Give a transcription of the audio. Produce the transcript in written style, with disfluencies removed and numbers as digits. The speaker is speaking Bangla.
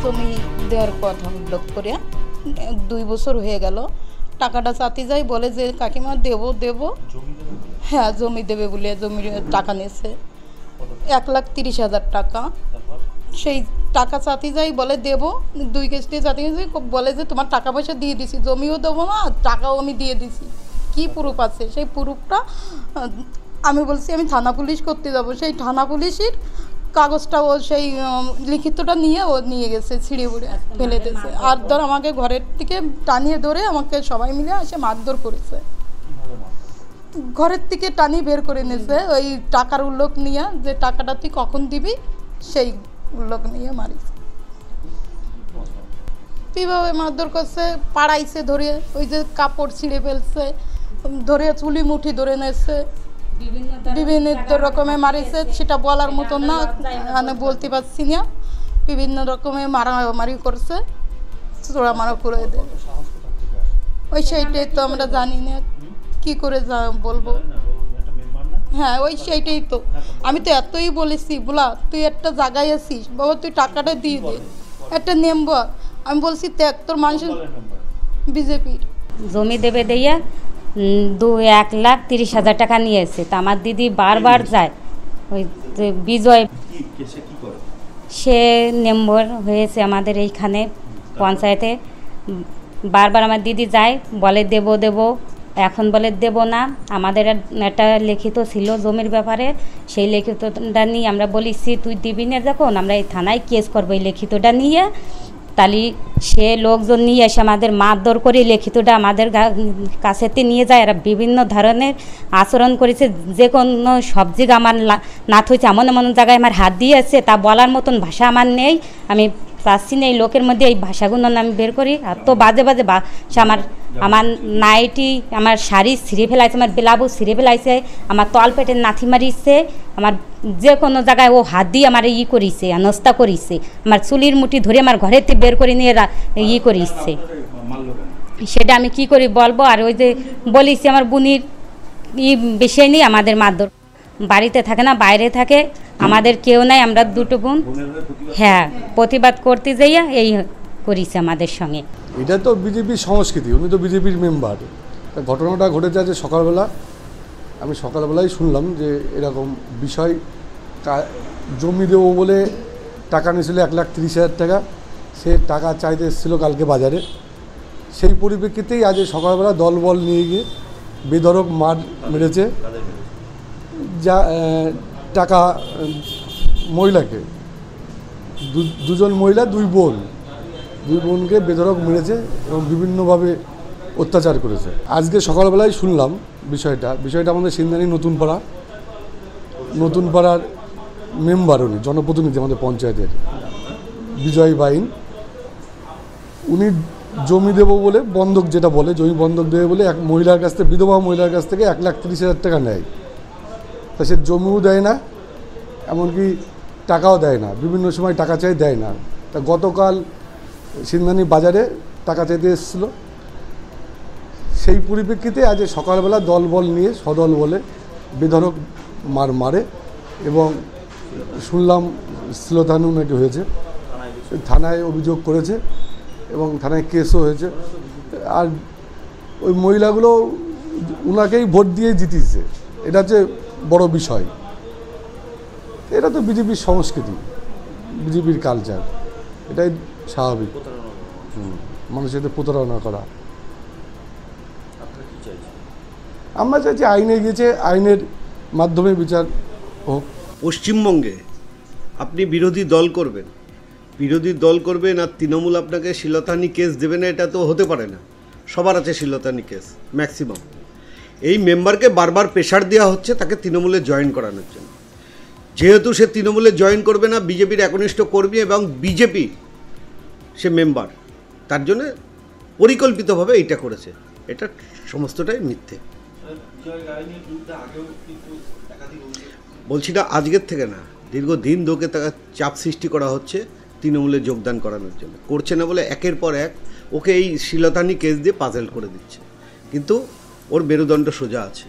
জমি দেওয়ার কথা উল্লেখ করে 2 বছর হয়ে গেল। টাকাটা চাতে যাই, বলে যে কাকিমা দেব। হ্যাঁ, জমি দেবে বলে জমির টাকা নিয়েছে 1,30,000 টাকা। সেই টাকা চাতে যাই, বলে দেব। 2 কিস্তি চাতে যাই, বলে যে তোমার টাকা পয়সা দিয়ে দিছি, জমিও দেবো না, টাকাও আমি দিয়ে দিছি। কি প্রুফ আছে? সেই প্রুফটা আমি বলছি আমি থানা পুলিশ করতে যাব। সেই থানা পুলিশের কাগজটা ও সেই লিখিতটা নিয়ে ও নিয়ে গেছে, ছিঁড়ে বুড়ে ফেলে দিয়েছে। আর ধর আমাকে ঘরের থেকে টানিয়ে ধরে আমাকে সবাই মিলে এসে মারধর করেছে। ঘরের থেকে টানিয়ে বের করে নিয়েছে ওই টাকার উল্লেখ নিয়ে, যে টাকাটা তুই কখন দিবি সেই উল্লেখ নিয়ে মারিছে। কীভাবে মারধর করছে, পাড়াইছে ধরে, ওই যে কাপড় ছিঁড়ে ফেলছে, ধরে চুলি মুঠি ধরে নিয়েছে, বিভিন্ন রকমের মারিছে। সেটা বলার মতন না, মানে বলতে পারছি না। বিভিন্ন রকমের মারামারি করছে, চোরা মারা করে দেয়। ওই সেইটাই তো আমরা জানি না, কি করে বলবো। হ্যাঁ, ওই সেইটাই তো। আমি তো এতই বলেছি, বলা তুই একটা জায়গায় আছিস বাবা, তুই টাকাটা দিয়ে দে, একটা মেম্বার। আমি বলছি দেখ তোর মানুষের বিজেপির জমি দেবে দিয়া 1,30,000 টাকা নিয়েছে। তা আমার দিদি বারবার যায়, ওই বিজয় সে মেম্বার হয়েছে আমাদের এইখানে পঞ্চায়েতে। বারবার আমার দিদি যায়, বলে দেব, এখন বলে দেব না। আমাদের একটা লিখিত ছিল জমির ব্যাপারে, সেই লিখিতটা নিয়ে আমরা বলেছি তুই দিবি না যখন, আমরা এই থানায় কেস করবো এই লিখিতটা নিয়ে। তাহলে সে লোকজন নিয়ে এসে আমাদের মারধর করে লিখিতটা আমাদের কাছেতে নিয়ে যায়। এরা বিভিন্ন ধরনের আচরণ করেছে, যে কোনো সবজি আমার না থইছে, এমন এমন জায়গায় আমার হাত দিয়েছে, তা বলার মতন ভাষা আমার নেই। আমি চাচ্ছি না এই লোকের মধ্যে এই ভাষাগুলো আমি বের করি। আর তো বাজে ভাষা, আমার নাইটি, আমার শাড়ি ছিঁড়ে ফেলাইছে, আমার ব্লাউজ ছিঁড়ে ফেলাইছে, আমার তল পেটের নাথি মারিছে, আমার যে কোনো জায়গায় ও হাত দিয়ে আমার করিছে, নস্তা করিছে, আমার চুলির মুঠি ধরে আমার ঘরেতে বের করে নিয়ে করিছে। সেটা আমি কি করি বলবো। আর ওই যে বলিছি আমার বোনির বিষয় নিয়ে আমাদের মারধর, বাড়িতে থাকে না, বাইরে থাকে, আমাদের কেউ নাই, আমরা 2 বোন। হ্যাঁ, প্রতিবাদ করতে যাইয়া এই করিছে আমাদের সঙ্গে। এটা তো বিজেপির সংস্কৃতি, উনি তো বিজেপির মেম্বার। ঘটনাটা ঘটেছে যে সকালবেলা, আমি সকালবেলায় শুনলাম যে এরকম বিষয়, জমি দেবো বলে টাকা নিয়েছিল 1,30,000 টাকা। সে টাকা চাইতে এসেছিলো কালকে বাজারে। সেই পরিপ্রেক্ষিতেই আজ সকালবেলা দলবল নিয়ে গিয়ে বেধড়ক মেরেছে যা টাকা মহিলাকে, 2 মহিলা 2 বোনকে বেধড়ক মেরেছে এবং বিভিন্নভাবে অত্যাচার করেছে। আজকে সকালবেলায় শুনলাম বিষয়টা আমাদের সিন্দানি নতুন পাড়ার মেম্বার, উনি জনপ্রতিনিধি আমাদের পঞ্চায়েতের, বিজয় বাইন। উনি জমি দেবো বলে বন্ধক, যেটা বলে জমি বন্ধক দেবে বলে এক মহিলার কাছ থেকে, বিধবা মহিলার কাছ থেকে 1,30,000 টাকা নেয়। তা সে জমিও দেয় না, এমনকি টাকাও দেয় না, বিভিন্ন সময় টাকা চাই দেয় না। তা গতকাল সিন্দানি বাজারে টাকা চাইতে এসেছিলো। সেই পরিপ্রেক্ষিতে আজ সকালবেলা দলবল নিয়ে সদল বলে বেধড়ক মারে এবং শুনলাম শ্লীলতাহানি নাকি হয়েছে, থানায় অভিযোগ করেছে এবং থানায় কেসও হয়েছে। আর ওই মহিলাগুলো ওনাকেই ভোট দিয়ে জিতিয়েছে, এটা হচ্ছে বড় বিষয়। এটা তো বিজেপির সংস্কৃতি, বিজেপির কালচার, এটাই স্বাভাবিক। মানুষের সাথে প্রতারণা করা। আমরা চাইছি আইনে গেছে, আইনের মাধ্যমে বিচার হোক। পশ্চিমবঙ্গে আপনি বিরোধী দল করবেন আর তৃণমূল আপনাকে শ্লীলতাহানি কেস দেবে না, এটা তো হতে পারে না। সবার আছে শ্লীলতাহানি কেস, ম্যাক্সিমাম। এই মেম্বারকে বারবার প্রেশার দেওয়া হচ্ছে তাকে তৃণমূলে জয়েন করানোর জন্য। যেহেতু সে তৃণমূলে জয়েন করবে না, বিজেপির একনিষ্ঠ কর্মী এবং বিজেপি সে মেম্বার, তার জন্য পরিকল্পিতভাবে এইটা করেছে। এটা সমস্তটাই মিথ্যে। বলছি না আজকের থেকে না, দীর্ঘদিন ধরে তাকে চাপ সৃষ্টি করা হচ্ছে তৃণমূলে যোগদান করানোর জন্য। করছে না বলে একের পর এক ওকে এই শ্লীলতাহানি কেস দিয়ে পাজেল করে দিচ্ছে, কিন্তু ওর মেরুদণ্ড সোজা আছে।